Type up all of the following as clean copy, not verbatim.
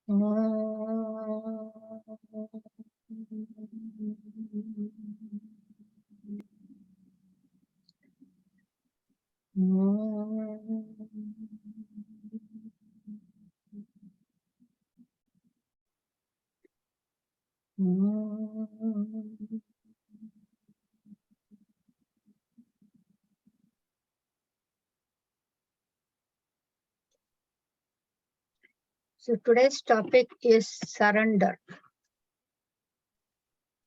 So today's topic is surrender.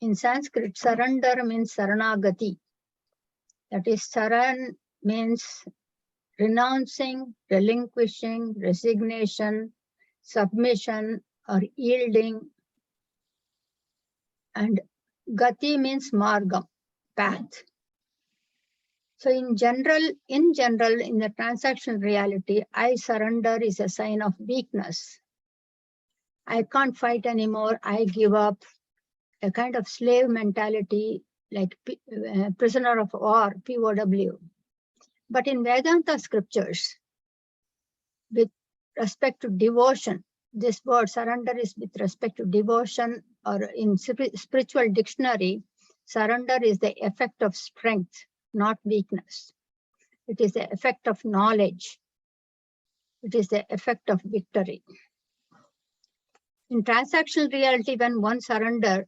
In Sanskrit, surrender means saranagati. That is, saran means renouncing, relinquishing, resignation, submission, or yielding. And gati means margam, path. So in general, in the transactional reality, I surrender is a sign of weakness. I can't fight anymore, I give up. A kind of slave mentality, like prisoner of war, POW. But in Vedanta scriptures, with respect to devotion, this word surrender is with respect to devotion, or in spiritual dictionary, surrender is the effect of strength, not weakness. It is the effect of knowledge. It is the effect of victory. In transactional reality, when one surrenders,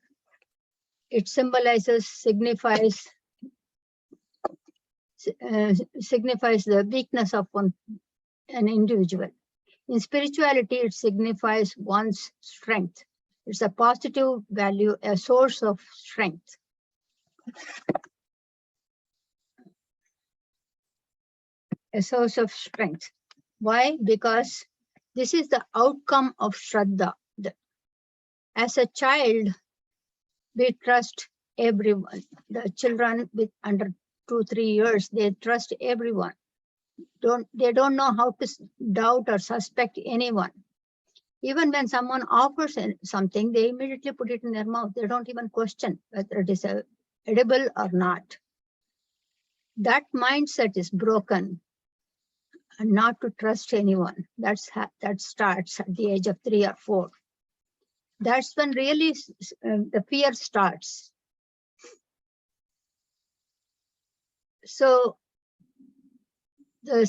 it symbolizes, signifies the weakness of an individual. In spirituality, it signifies one's strength. It's a positive value, a source of strength. A source of strength. Why? Because this is the outcome of Shraddha. As a child, we trust everyone. The children with under 2-3 years, they trust everyone. They don't know how to doubt or suspect anyone. Even when someone offers something, they immediately put it in their mouth. They don't even question whether it is edible or not. That mindset is broken, and not to trust anyone. That starts at the age of 3 or 4. That's when really the fear starts. So the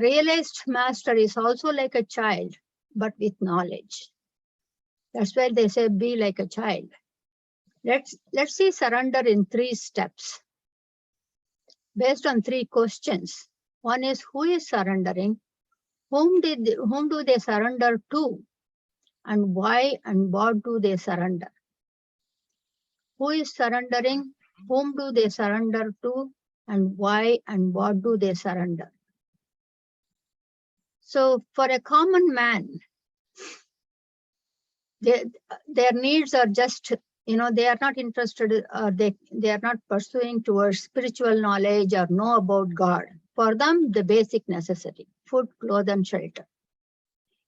realized master is also like a child, but with knowledge. That's why they say be like a child. Let's see surrender in 3 steps, based on 3 questions. One is, who is surrendering? Whom do they surrender to? And why and what do they surrender? Who is surrendering? Whom do they surrender to? And why and what do they surrender? So for a common man, their needs are just, they are not interested, or they are not pursuing towards spiritual knowledge or know about God. For them, the basic necessity, food, clothes, and shelter.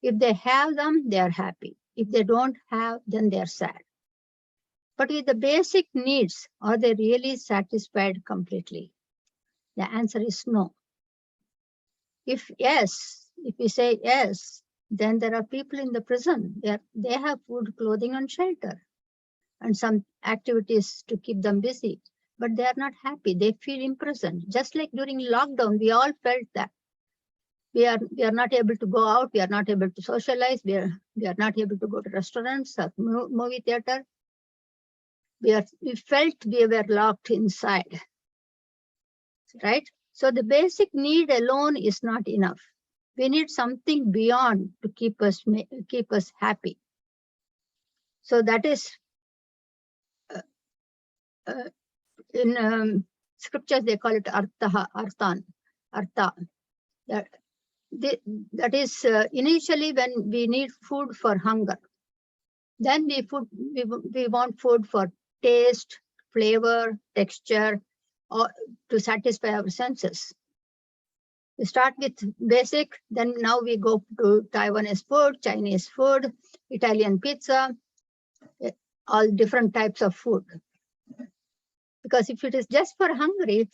If they have them, they are happy. If they don't have, then they are sad. But with the basic needs, are they really satisfied completely? The answer is no. If yes, if we say yes, then there are people in the prison. They have food, clothing, and shelter, and some activities to keep them busy. But they are not happy. They feel imprisoned. Just like during lockdown, we all felt that. We are not able to go out. We are not able to socialize. We are not able to go to restaurants or movie theater. We felt we were locked inside, right? So the basic need alone is not enough. We need something beyond to keep us happy. So that is in scriptures they call it artha. That is initially when we need food for hunger. Then we want food for taste, flavor, texture, or to satisfy our senses. We start with basic, then now we go to Taiwanese food, Chinese food, Italian pizza, all different types of food. Because if it is just for hungry,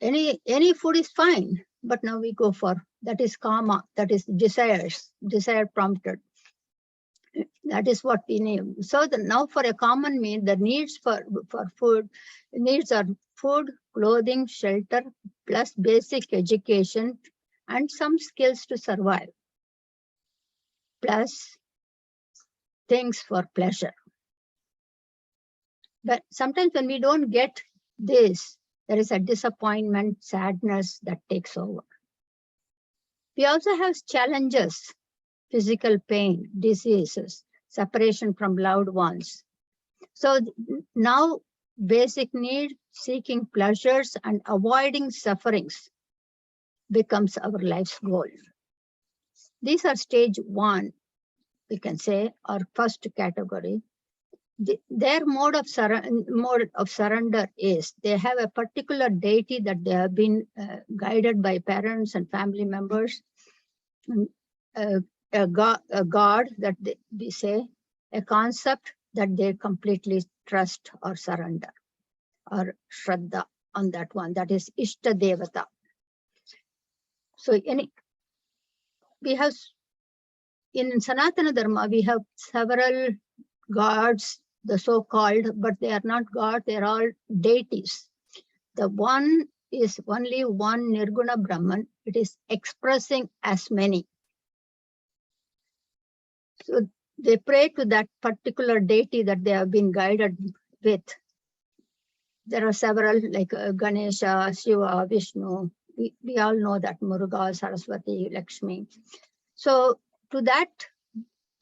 any food is fine. But now we go for, that is kama, that is desire prompted. That is what we need. So now for a common meal, the needs for food, needs are food, clothing, shelter, plus basic education and some skills to survive, plus things for pleasure. But sometimes when we don't get this, there is a disappointment, sadness that takes over. We also have challenges, physical pain, diseases, separation from loved ones. So now basic need, seeking pleasures and avoiding sufferings becomes our life's goal. These are stage one, we can say, or first category. Their mode of surrender is they have a particular deity that they have been guided by parents and family members, a god that we say, a concept that they completely trust or surrender, or shraddha on that one, that is Ishta Devata. So we have, in Sanatana Dharma, we have several gods, the so-called, but they are not God, they are all deities. The one is only one Nirguna Brahman. It is expressing as many. So they pray to that particular deity that they have been guided with. There are several like Ganesha, Shiva, Vishnu. We all know that Muruga, Saraswati, Lakshmi. So to that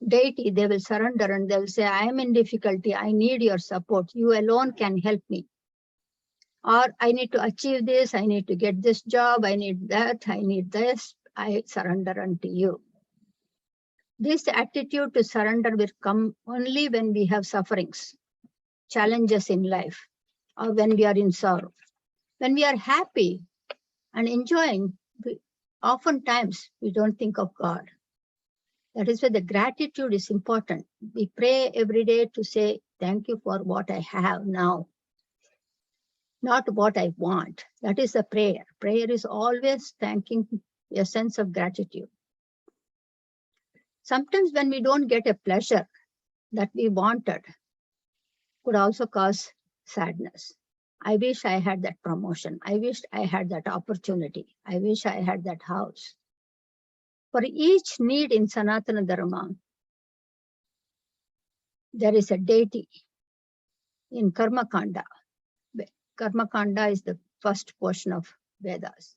deity, they will surrender and they'll say, I am in difficulty. I need your support. You alone can help me. Or I need to achieve this. I need to get this job. I need that. I need this. I surrender unto you. This attitude to surrender will come only when we have sufferings, challenges in life, or when we are in sorrow. When we are happy and enjoying, oftentimes we don't think of God. That is why the gratitude is important. We pray every day to say, thank you for what I have now, not what I want. That is the prayer. Prayer is always thanking, a sense of gratitude. Sometimes when we don't get a pleasure that we wanted, could also cause sadness. I wish I had that promotion. I wish I had that opportunity. I wish I had that house. For each need in Sanatana Dharma, there is a deity in Karma Kanda. Karma Kanda is the first portion of Vedas.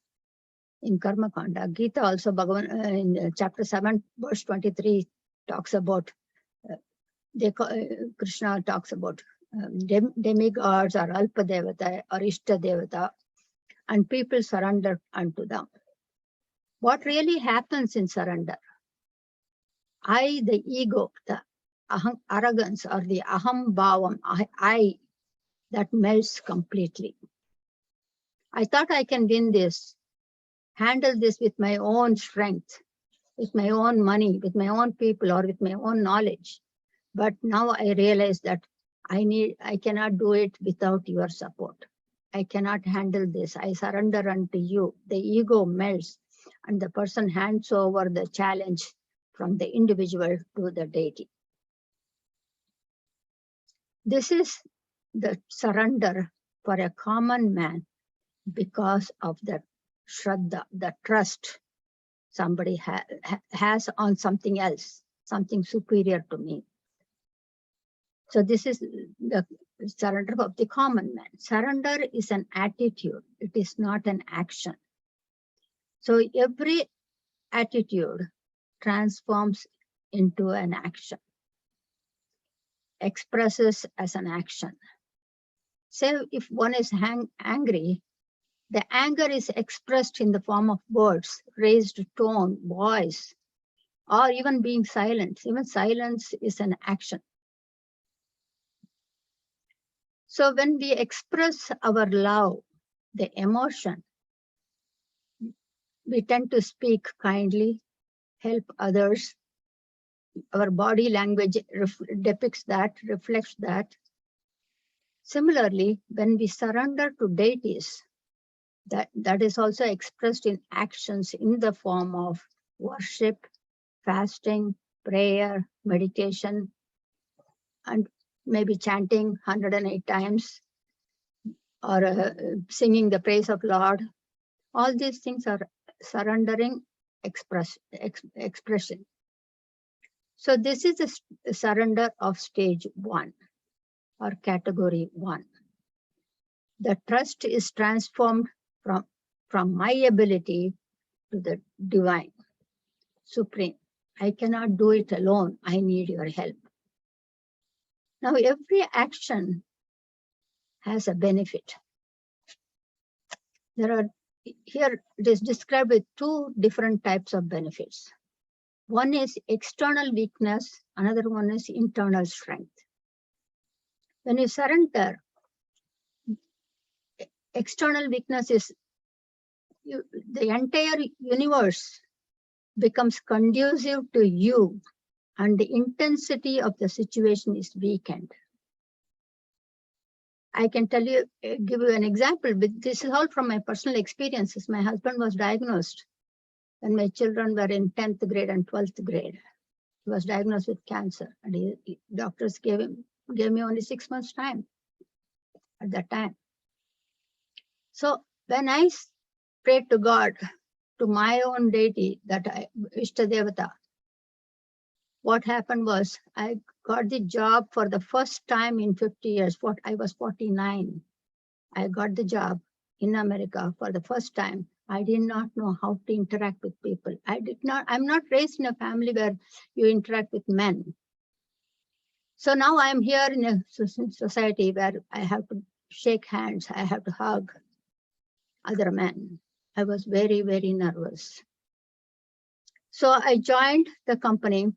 In Karma Kanda, Gita also, Bhagavan, in chapter 7, verse 23, talks about, Krishna talks about demigods or Alpa Devata or Ishta Devata, and people surrender unto them. What really happens in surrender? The ego, the arrogance or the aham bhavam, I, that melts completely. I thought I can win this, handle this with my own strength, with my own money, with my own people, or with my own knowledge. But now I realize that I cannot do it without your support. I cannot handle this. I surrender unto you. The ego melts and the person hands over the challenge from the individual to the deity. This is the surrender for a common man because of the shraddha, the trust somebody has on something else, something superior to me. So this is the surrender of the common man. Surrender is an attitude. It is not an action. So every attitude transforms into an action, expresses as an action. Say if one is angry, the anger is expressed in the form of words, raised tone, voice, or even being silent. Even silence is an action. So when we express our love, the emotion, we tend to speak kindly, help others. Our body language depicts that, reflects that. Similarly, when we surrender to deities, that is also expressed in actions in the form of worship, fasting, prayer, meditation, and maybe chanting 108 times or singing the praise of Lord. All these things are surrendering expression. So this is the surrender of stage 1 or category 1. The trust is transformed from my ability to the divine, supreme. I cannot do it alone. I need your help. Now, every action has a benefit. Here it is described with 2 different types of benefits. One is external weakness, another one is internal strength. When you surrender, external weakness is the entire universe becomes conducive to you, and the intensity of the situation is weakened. I can give you an example, but this is all from my personal experiences. My husband was diagnosed when my children were in 10th grade and 12th grade. He was diagnosed with cancer, and doctors gave me only 6 months' time at that time. So when I prayed to God, to my own deity, that Dvaita, what happened was I got the job for the first time in 50 years. I was 49. I got the job in America for the first time. I did not know how to interact with people. I'm not raised in a family where you interact with men. So now I'm here in a society where I have to shake hands, I have to hug other men. I was very, very nervous. So I joined the company,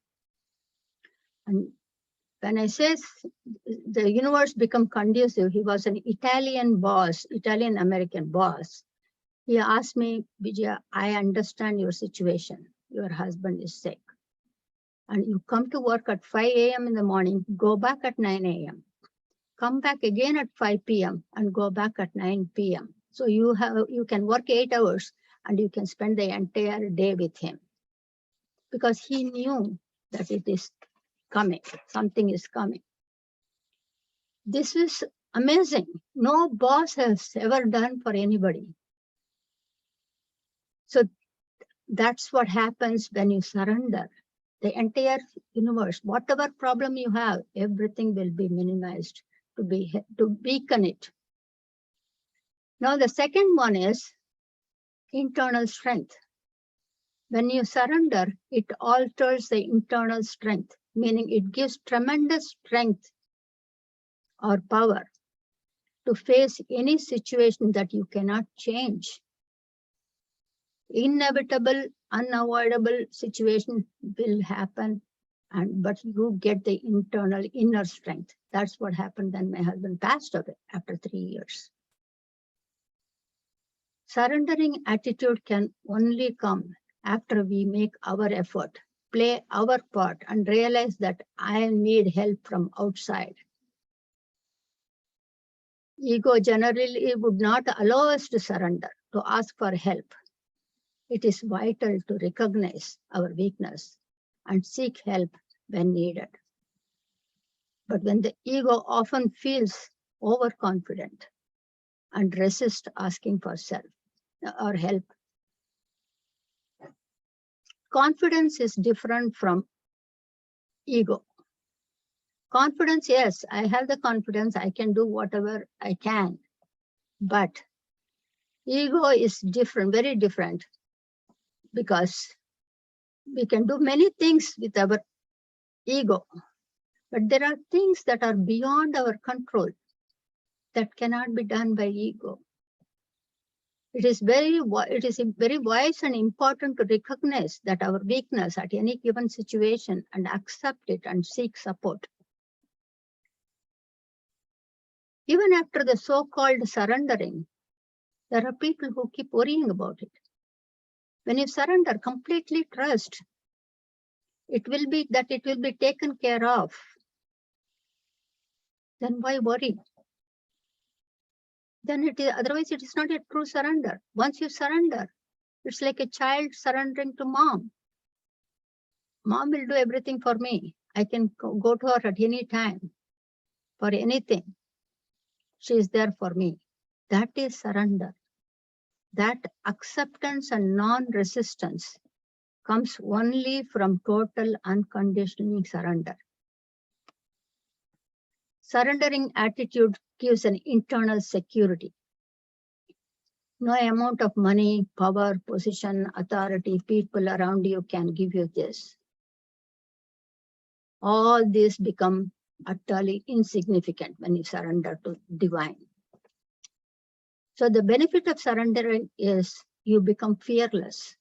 and when I say the universe become conducive, he was an Italian-American boss. He asked me, Vijaya, I understand your situation. Your husband is sick. And you come to work at 5 a.m. in the morning, go back at 9 a.m. Come back again at 5 p.m. and go back at 9 p.m. So you can work 8 hours and you can spend the entire day with him. Because he knew that it is coming, something is coming. This is amazing. No boss has ever done for anybody. So that's what happens when you surrender. The entire universe, whatever problem you have, everything will be minimized to weaken it. Now the second one is internal strength. When you surrender, it alters the internal strength, meaning it gives tremendous strength or power to face any situation that you cannot change. Inevitable, unavoidable situation will happen, but you get the inner strength. That's what happened when my husband passed away after 3 years. Surrendering attitude can only come after we make our effort, play our part, and realize that I need help from outside. Ego generally would not allow us to surrender, to ask for help. It is vital to recognize our weakness and seek help when needed. But when the ego often feels overconfident and resists asking for help. Confidence is different from ego. Confidence, yes, I have the confidence, I can do whatever I can. But ego is different, very different, because we can do many things with our ego. But there are things that are beyond our control that cannot be done by ego. It is very wise and important to recognize that our weakness at any given situation and accept it and seek support. Even after the so-called surrendering, there are people who keep worrying about it. When you surrender, completely trust, it will be taken care of. Then why worry? Then otherwise it is not a true surrender. Once you surrender, it's like a child surrendering to mom. Mom will do everything for me. I can go to her at any time. for anything. She is there for me. That is surrender. That acceptance and non-resistance comes only from total unconditional surrender. Surrendering attitude gives an internal security. No amount of money, power, position, authority, people around you can give you this. All these become utterly insignificant when you surrender to divine. So the benefit of surrendering is you become fearless.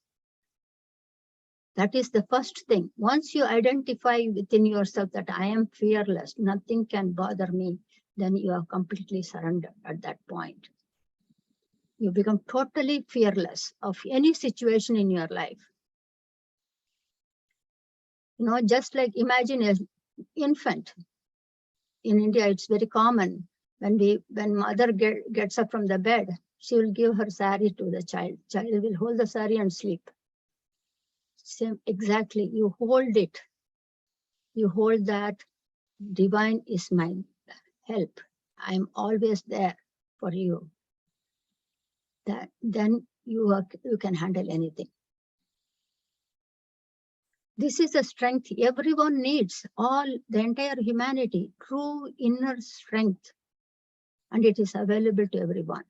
That is the first thing. Once you identify within yourself that I am fearless, nothing can bother me, then you are completely surrendered at that point. You become totally fearless of any situation in your life. Just like imagine an infant. In India, it's very common when mother gets up from the bed, she will give her sari to the child. Child will hold the sari and sleep. Same exactly. You hold it. You hold that divine is my help. I'm always there for you. Then you can handle anything. This is a strength everyone needs, the entire humanity, true inner strength, and it is available to everyone.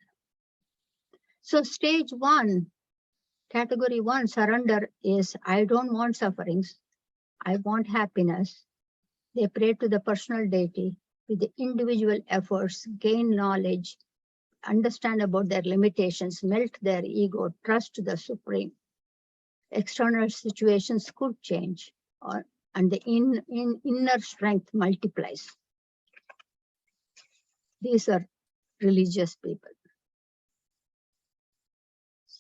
So stage 1, category 1, surrender is, I don't want sufferings, I want happiness. They pray to the personal deity with the individual efforts, gain knowledge, understand about their limitations, melt their ego, trust the Supreme. External situations could change, and the inner strength multiplies. These are religious people.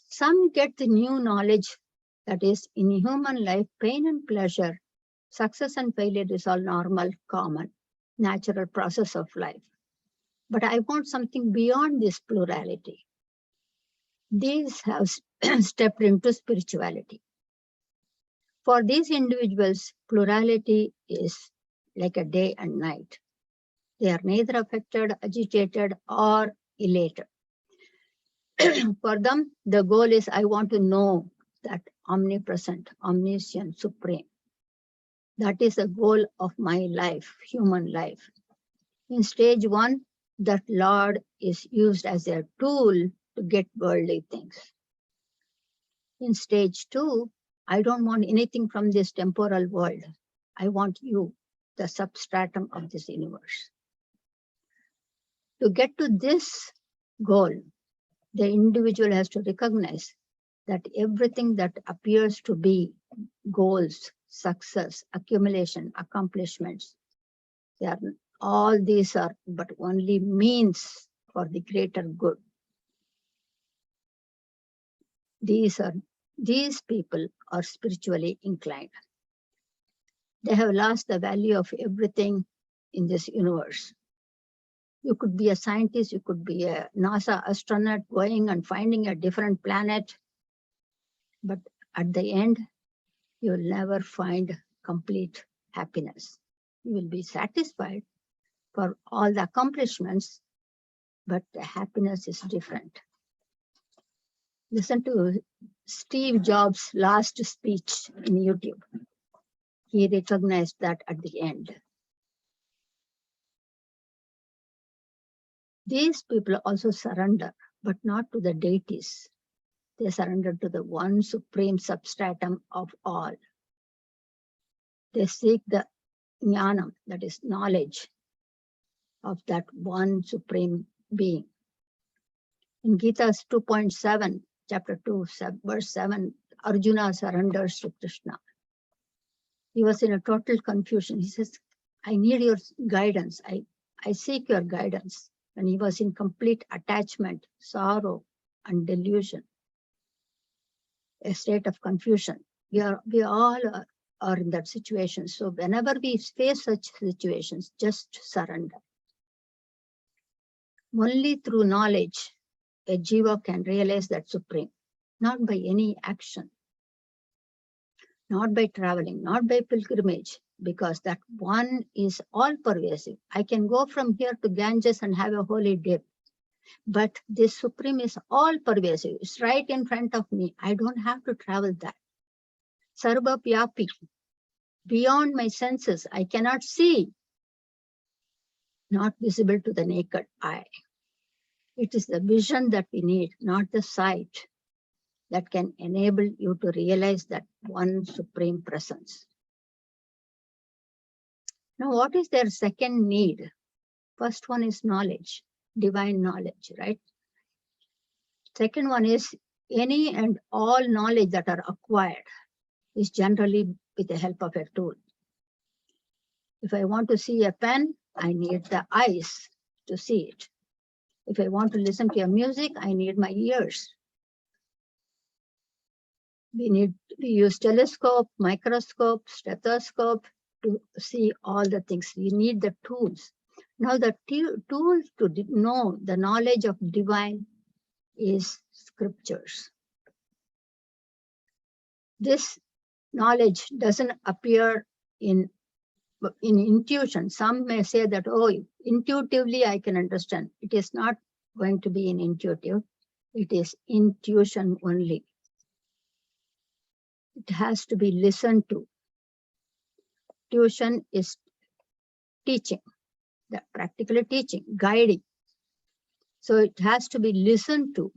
Some get the new knowledge that is, in human life, pain and pleasure, success and failure is all normal, common, natural process of life. But I want something beyond this plurality. These have stepped into spirituality. For these individuals, plurality is like a day and night. They are neither affected, agitated, or elated. For them, the goal is, I want to know that omnipresent, omniscient, supreme. That is the goal of my life, human life. In stage 1, that Lord is used as a tool to get worldly things. In stage 2, I don't want anything from this temporal world. I want you, the substratum of this universe. To get to this goal, the individual has to recognize that everything that appears to be goals, success, accumulation, accomplishments, all these are but only means for the greater good. These people are spiritually inclined. They have lost the value of everything in this universe. You could be a scientist, you could be a NASA astronaut going and finding a different planet, but at the end, you will never find complete happiness. You will be satisfied for all the accomplishments, but the happiness is different. Listen to Steve Jobs' last speech in YouTube. He recognized that at the end. These people also surrender, but not to the deities. They surrender to the one supreme substratum of all. They seek the jnanam, that is knowledge, of that one supreme being. In Gita's 2.7, chapter 2, verse 7, Arjuna surrenders to Krishna. He was in a total confusion. He says, I need your guidance. I seek your guidance. When he was in complete attachment, sorrow, and delusion, a state of confusion. We all are in that situation. So whenever we face such situations, just surrender. Only through knowledge, a jiva can realize that supreme, not by any action, not by traveling, not by pilgrimage, because that one is all pervasive. I can go from here to Ganges and have a holy dip, but this Supreme is all pervasive. It's right in front of me. I don't have to travel that. Sarva Pyapi, beyond my senses, I cannot see, not visible to the naked eye. It is the vision that we need, not the sight, that can enable you to realize that one Supreme Presence. Now, what is their second need? First one is knowledge, divine knowledge, right? Second one is any and all knowledge that are acquired is generally with the help of a tool. If I want to see a pen, I need the eyes to see it. If I want to listen to a music, I need my ears. We use telescope, microscope, stethoscope to see all the things. We need the tools. Now the tool to know the knowledge of divine is scriptures. This knowledge doesn't appear in intuition. Some may say that, oh, intuitively I can understand. It is not going to be in intuitive. It is intuition only. It has to be listened to. Tuition is teaching, practically teaching, guiding. So it has to be listened to.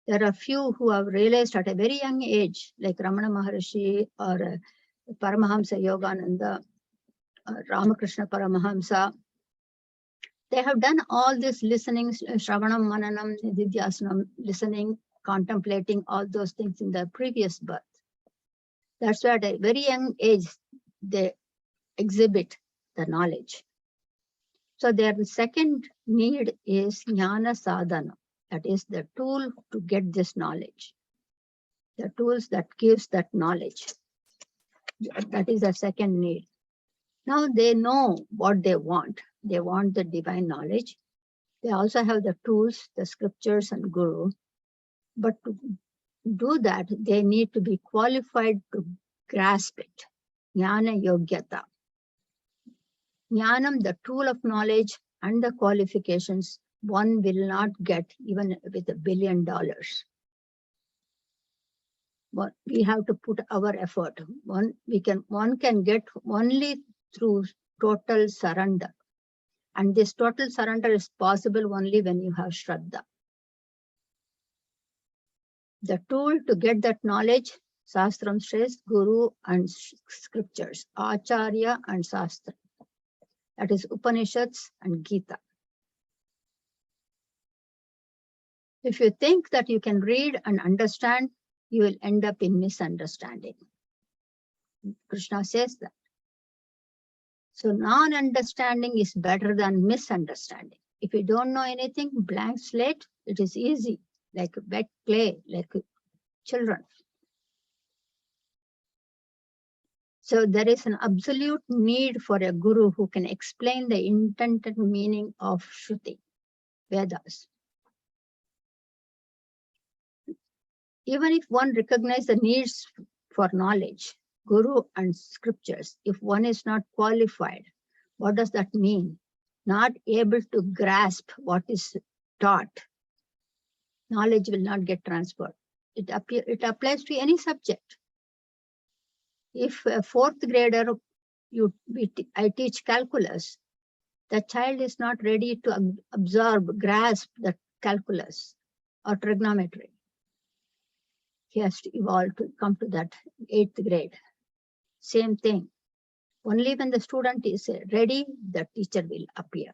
There are few who have realized at a very young age, like Ramana Maharshi or Paramahamsa Yogananda, Ramakrishna Paramahamsa. They have done all this listening, Shravanam, Mananam, Nididhyasanam, listening, contemplating all those things in the previous birth. That's why at a very young age, they exhibit the knowledge. So their second need is jnana sadhana. That is the tool to get this knowledge. The tools that gives that knowledge. That is the second need. Now they know what they want. They want the divine knowledge. They also have the tools, the scriptures and guru. But to do that, they need to be qualified to grasp it. Jnana yogyata. Jnanam, the tool of knowledge and the qualifications, one will not get even with $1 billion. But we have to put our effort. One can get only through total surrender. And this total surrender is possible only when you have Shraddha. The tool to get that knowledge, Sastram says, Guru and scriptures, Acharya and Sastra. That is Upanishads and Gita. If you think that you can read and understand, you will end up in misunderstanding. Krishna says that. So non-understanding is better than misunderstanding. If you don't know anything, blank slate, it is easy, like wet clay, like children. So there is an absolute need for a guru who can explain the intended meaning of Shruti, Vedas. Even if one recognizes the needs for knowledge, guru and scriptures, if one is not qualified, what does that mean? Not able to grasp what is taught, knowledge will not get transferred. It applies to any subject. If a fourth grader, I teach calculus, the child is not ready to absorb, grasp the calculus or trigonometry. He has to evolve to come to that 8th grade. Same thing. Only when the student is ready, the teacher will appear.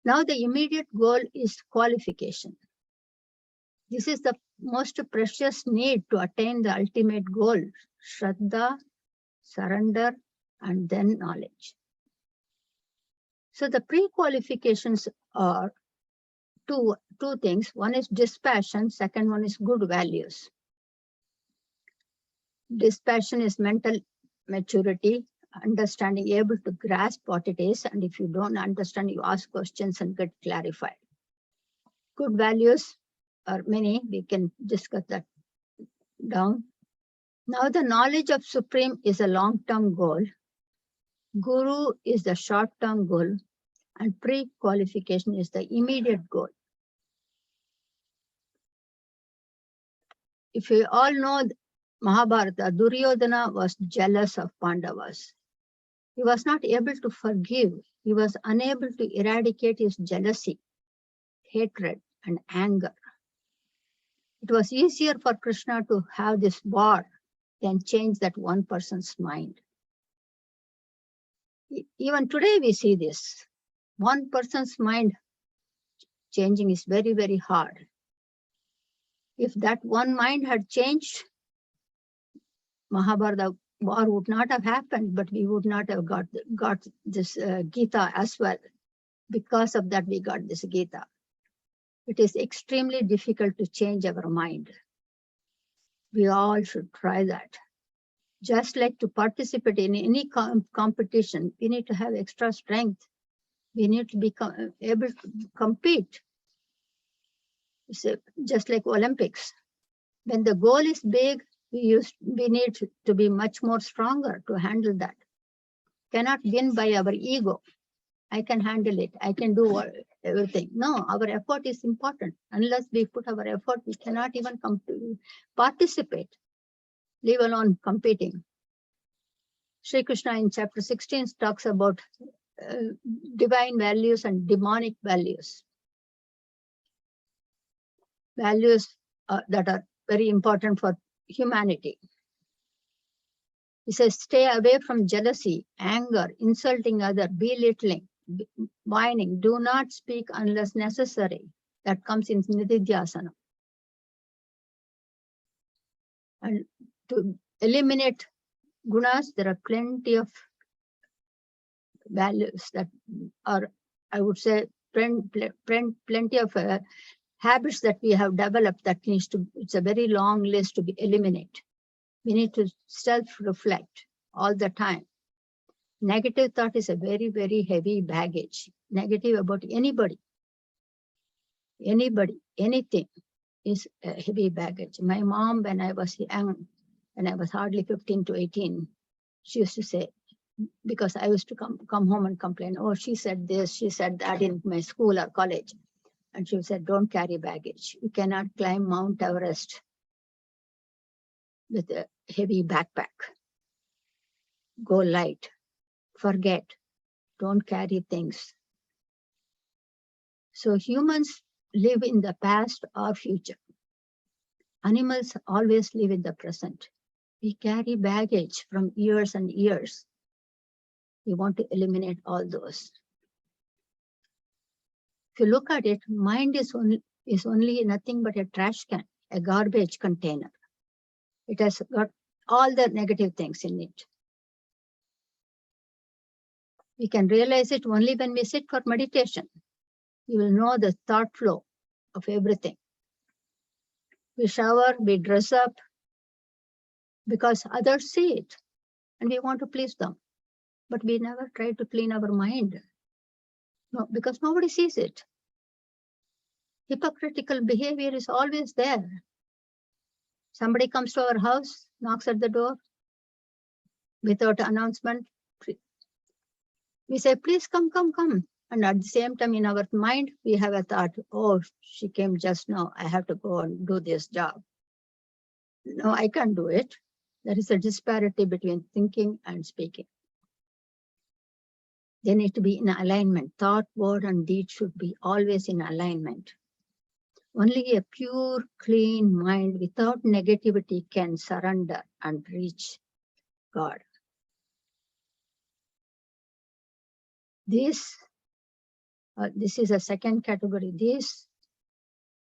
Now the immediate goal is qualification. This is the most precious need to attain the ultimate goal, Shraddha, surrender, and then knowledge. So the pre-qualifications are two things. One is dispassion, second one is good values. Dispassion is mental maturity, understanding, able to grasp what it is, and if you don't understand, you ask questions and get clarified. Good values are many, we can discuss that down. Now the knowledge of Supreme is a long-term goal. Guru is the short-term goal, and pre-qualification is the immediate goal. If we all know Mahabharata, Duryodhana was jealous of Pandavas. He was not able to forgive. He was unable to eradicate his jealousy, hatred, and anger. It was easier for Krishna to have this war than change that one person's mind. Even today we see this. One person's mind changing is very, very hard. If that one mind had changed, Mahabharata war would not have happened, but we would not have got this Gita as well. Because of that, we got this Gita. It is extremely difficult to change our mind. We all should try that. Just like to participate in any competition, we need to have extra strength. We need to be able to compete. So just like Olympics. When the goal is big, we need to be much more stronger to handle that. Cannot win by our ego. I can handle it. I can do everything. No, our effort is important. Unless we put our effort, we cannot even participate, leave alone competing. Sri Krishna in chapter 16 talks about divine values and demonic values. Values that are very important for humanity. He says, stay away from jealousy, anger, insulting others, belittling, whining. Do not speak unless necessary. That comes in Nididhyasana. And to eliminate gunas, there are plenty of values that are, I would say, plenty of habits that we have developed that needs to, it's a very long list to be eliminated. We need to self-reflect all the time. Negative thought is a very, very heavy baggage. Negative about anybody, anything is a heavy baggage. My mom, when I was young, when I was hardly 15 to 18, she used to say, because I used to come home and complain, oh, she said this, she said that in my school or college. And she said, don't carry baggage. You cannot climb Mount Everest with a heavy backpack. Go light, forget, don't carry things. So humans live in the past or future. Animals always live in the present. We carry baggage from years and years. We want to eliminate all those. If you look at it, mind is only nothing but a trash can, a garbage container. It has got all the negative things in it. We can realize it only when we sit for meditation. You will know the thought flow of everything. We shower, we dress up because others see it and we want to please them. But we never try to clean our mind. No, because nobody sees it. Hypocritical behavior is always there. Somebody comes to our house, knocks at the door without announcement. We say, please come. And at the same time, in our mind, we have a thought, oh, she came just now. I have to go and do this job. No, I can't do it. There is a disparity between thinking and speaking. They need to be in alignment. Thought, word, and deed should be always in alignment. Only a pure, clean mind without negativity can surrender and reach God. This is a second category. These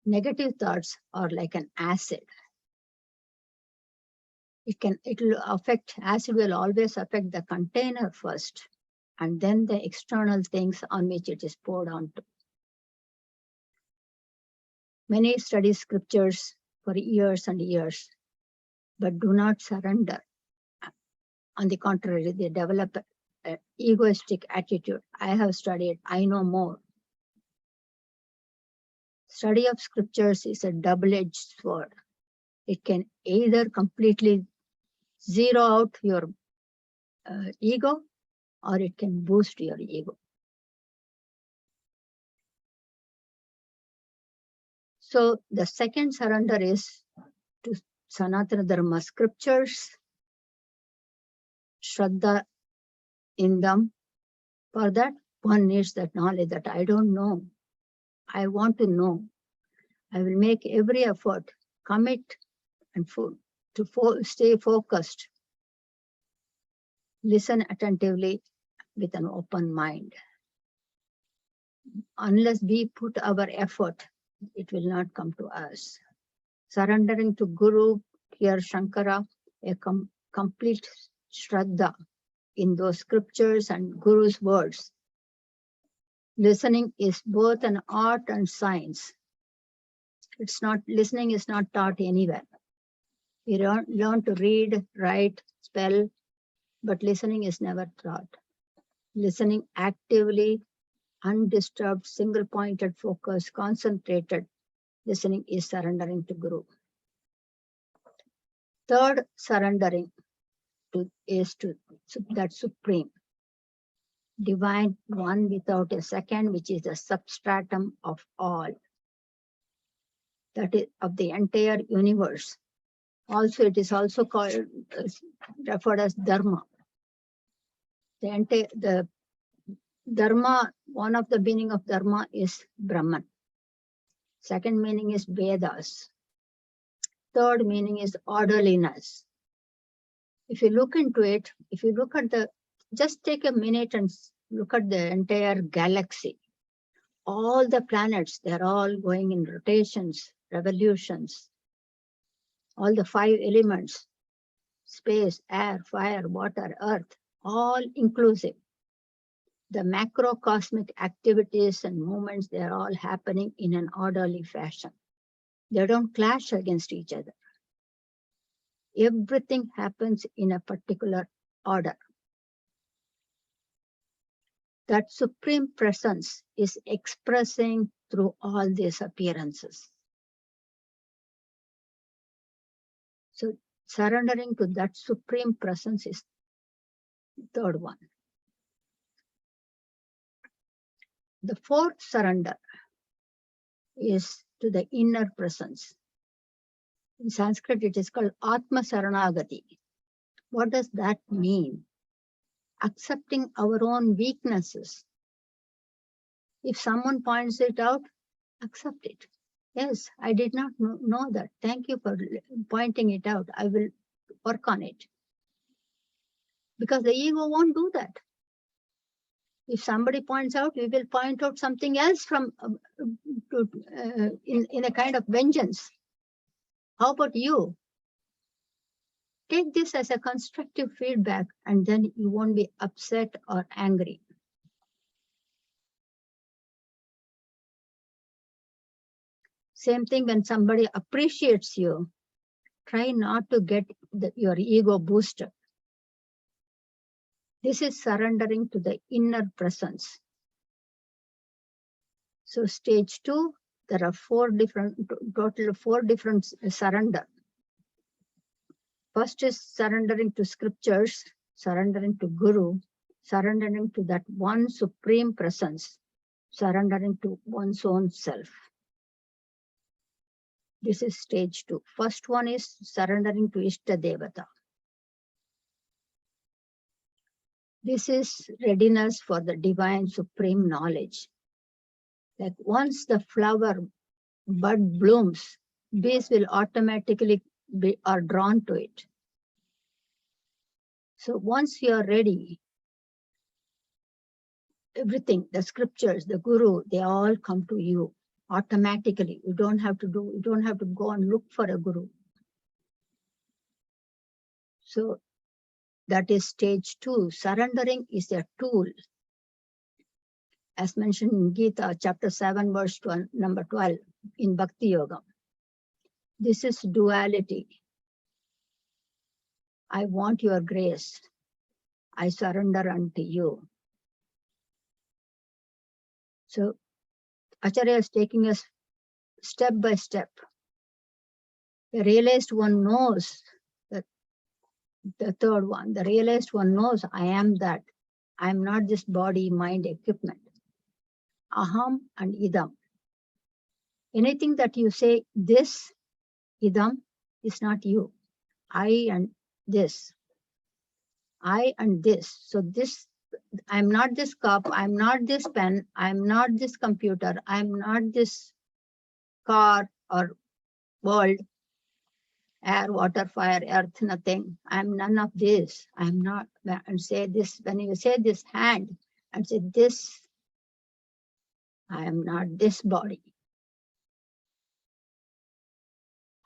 negative thoughts are like an acid. Acid will always affect the container first, and then the external things on which it is poured onto. Many study scriptures for years and years, but do not surrender. On the contrary, they develop an egoistic attitude. I have studied, I know more. Study of scriptures is a double-edged sword. It can either completely zero out your ego, or it can boost your ego. So the second surrender is to Sanatana Dharma scriptures, Shraddha in them. For that, one needs that knowledge that I don't know. I want to know. I will make every effort, commit, and stay focused. Listen attentively with an open mind. Unless we put our effort, it will not come to us. Surrendering to Guru, here Shankara, a complete Shraddha in those scriptures and Guru's words. Listening is both an art and science. Listening is not taught anywhere. We learn to read, write, spell, but listening is never taught. Listening actively, undisturbed, single-pointed focus, concentrated listening is surrendering to Guru. Third surrendering is to that supreme, divine one without a second, which is the substratum of all. That is of the entire universe. Also, it is also called, referred as Dharma. The Dharma, one of the meaning of Dharma is Brahman. Second meaning is Vedas. Third meaning is orderliness. If you look into it, if you look at just take a minute and look at the entire galaxy. All the planets, they're all going in rotations, revolutions. All the 5 elements, space, air, fire, water, earth, all inclusive. The macrocosmic activities and movements, they're all happening in an orderly fashion. They don't clash against each other. Everything happens in a particular order. That supreme presence is expressing through all these appearances. So surrendering to that supreme presence is the third one. The fourth surrender is to the inner presence. In Sanskrit, it is called Atma Saranagati. What does that mean? Accepting our own weaknesses. If someone points it out, accept it. Yes, I did not know that. Thank you for pointing it out. I will work on it. Because the ego won't do that. If somebody points out, we will point out something else in a kind of vengeance. How about you? Take this as a constructive feedback, and then you won't be upset or angry. Same thing when somebody appreciates you, try not to get your ego boosted. This is surrendering to the inner presence. So stage 2, there are total 4 different surrender. First is surrendering to scriptures, surrendering to Guru, surrendering to that one supreme presence, surrendering to one's own self. This is stage 2. First one is surrendering to Ishta Devata. This is readiness for the divine supreme knowledge. Like once the flower bud blooms, bees will automatically are drawn to it. So once you are ready, everything, the scriptures, the Guru, they all come to you automatically. You don't have to go and look for a Guru. So that is stage 2. Surrendering is a tool. As mentioned in Gita, chapter 7, verse number 12, in Bhakti Yoga. This is duality. I want your grace. I surrender unto you. So Acharya is taking us step by step. A realized one knows that The third one, the realized one knows I am that. I am not this body, mind, equipment. Aham and idam. Anything that you say, this, idam, is not you. I and this. I and this. So this, I'm not this cup, I'm not this pen, I'm not this computer, I'm not this car or world, air, water, fire, earth, nothing. I'm none of this. I'm not, and say this, when you say this hand, and say this, I am not this body.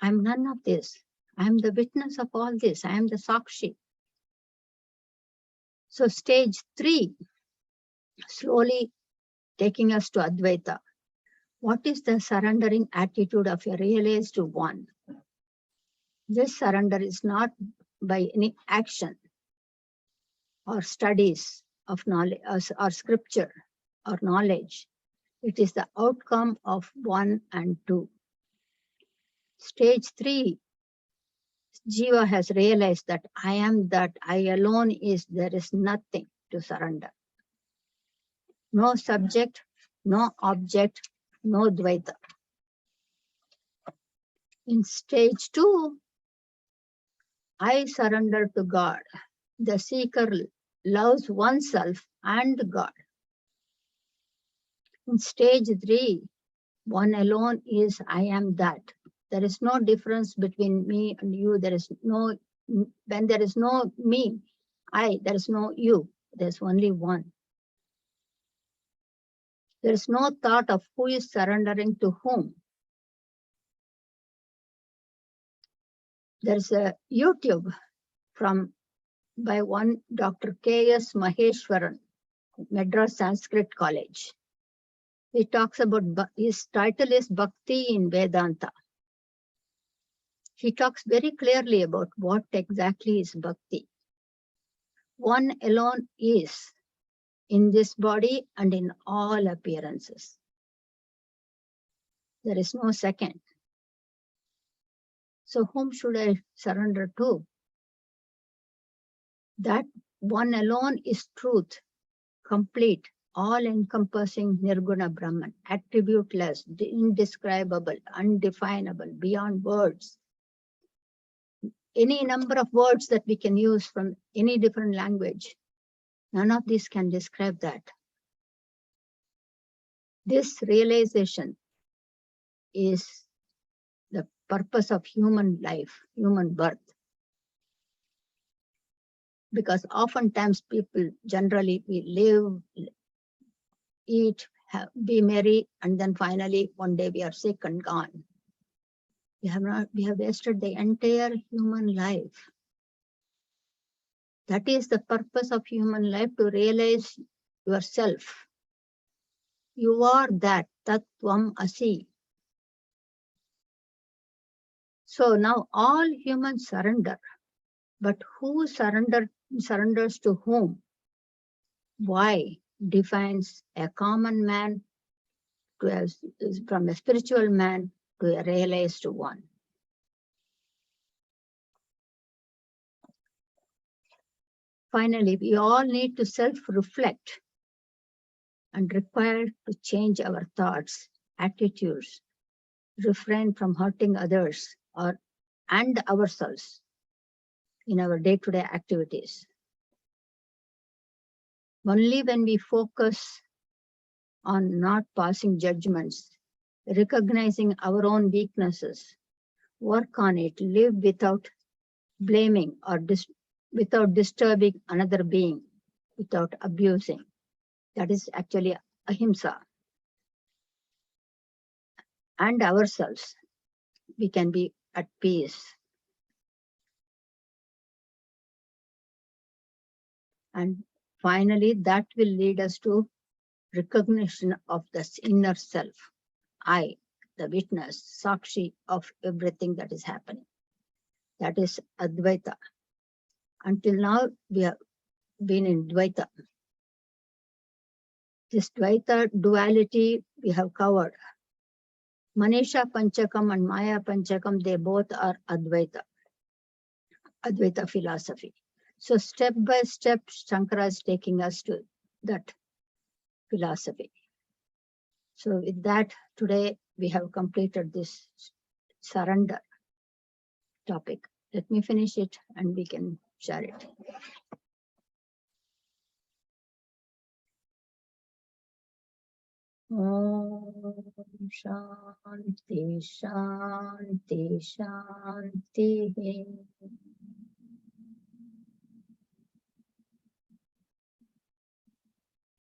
I'm none of this. I'm the witness of all this. I am the Sakshi. So stage 3, slowly taking us to Advaita. What is the surrendering attitude of a realized one? This surrender is not by any action or studies of knowledge or scripture or knowledge. It is the outcome of 1 and 2. Stage 3, Jiva has realized that I am that, I alone is, there is nothing to surrender. No subject, no object, no Dvaita. In stage 2, I surrender to God. The seeker loves oneself and God. In stage 3, one alone is I am that. There is no difference between me and you. There is no, when there is no me, I, there is no you. There's only one. There is no thought of who is surrendering to whom. There's a YouTube by one Dr. K.S. Maheshwaran, Madras Sanskrit College. He talks about, his title is Bhakti in Vedanta. He talks very clearly about what exactly is bhakti. One alone is in this body and in all appearances. There is no second. So whom should I surrender to? That one alone is truth, complete, all-encompassing Nirguna Brahman, attributeless, indescribable, undefinable, beyond words. Any number of words that we can use from any different language, none of these can describe that. This realization is the purpose of human life, human birth. Because oftentimes people generally, we live, eat, be merry, and then finally one day we are sick and gone. We have wasted the entire human life. That is the purpose of human life, to realize yourself. You are that, Tattvam Asi. So now all humans surrender, but who surrenders to whom? Why defines a common man from a spiritual man to a realized one. Finally, we all need to self-reflect and require to change our thoughts, attitudes, refrain from hurting others and ourselves in our day-to-day activities. Only when we focus on not passing judgments, recognizing our own weaknesses, work on it, live without blaming or without disturbing another being, without abusing. That is actually ahimsa. And ourselves, we can be at peace. And finally, that will lead us to recognition of this inner self. I, the witness, Sakshi of everything that is happening. That is Advaita. Until now, we have been in Dvaita. This Dvaita duality we have covered. Manisha Panchakam and Maya Panchakam, they both are Advaita. Advaita philosophy. So step by step, Shankara is taking us to that philosophy. So with that, today we have completed this surrender topic. Let me finish it and we can share it. Om Shanti Shanti Shanti.